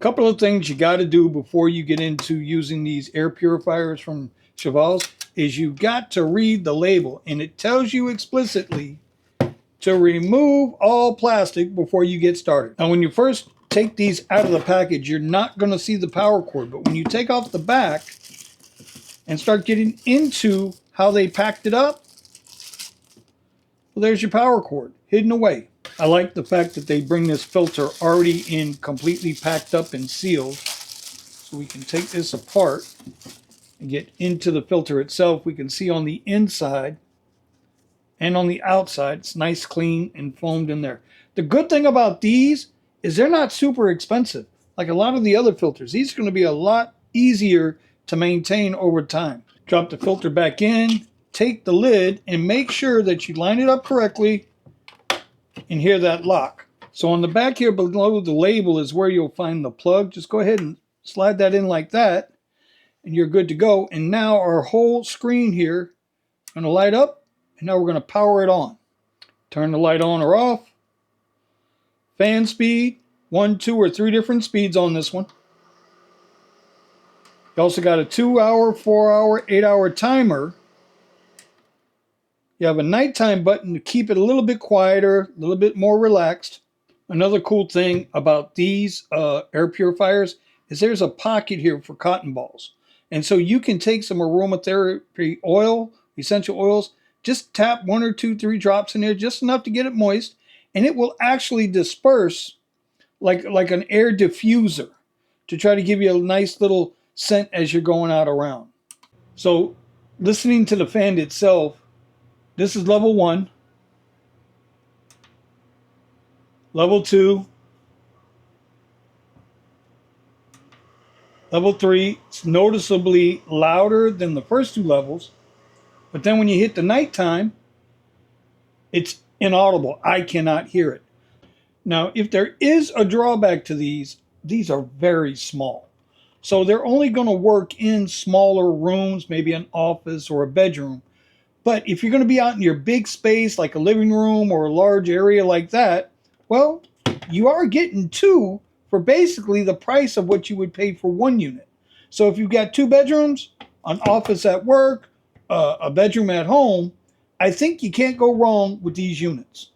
couple of things you got to do before you get into using these air purifiers from Chivalz is you got to read the label, and it tells you explicitly to remove all plastic before you get started. Now, when you first take these out of the package, you're not going to see the power cord, but when you take off the back and start getting into how they packed it up, well, there's your power cord hidden away. I like the fact that they bring this filter already in completely packed up and sealed, so we can take this apart and get into the filter itself. We can see on the inside and on the outside, it's nice, clean, and foamed in there. The good thing about these is they're not super expensive. Like a lot of the other filters, these are going to be a lot easier to maintain over time. Drop the filter back in, take the lid, and make sure that you line it up correctly and hear that lock. So on the back here below the label is where you'll find the plug. Just go ahead and slide that in like that, and you're good to go. And now our whole screen here is going to light up, and now we're going to power it on. Turn the light on or off. Fan speed, 1, 2, or 3 different speeds on this one. You also got a 2-hour, 4-hour, 8-hour timer. You have a nighttime button to keep it a little bit quieter, a little bit more relaxed. Another cool thing about these air purifiers is there's a pocket here for cotton balls. And so you can take some aromatherapy oil, essential oils, just tap 1 or 2, 3 drops in there, just enough to get it moist, and it will actually disperse like an air diffuser to try to give you a nice little scent as you're going out around. So listening to the fan itself, this is level 1, level 2, level 3. It's noticeably louder than the first 2 levels, but then when you hit the nighttime, it's inaudible. I cannot hear it. Now, if there is a drawback to these are very small. So they're only going to work in smaller rooms, maybe an office or a bedroom. But if you're going to be out in your big space, like a living room or a large area like that, well, you are getting 2 for basically the price of what you would pay for 1 unit. So if you've got 2 bedrooms, an office at work, a bedroom at home, I think you can't go wrong with these units.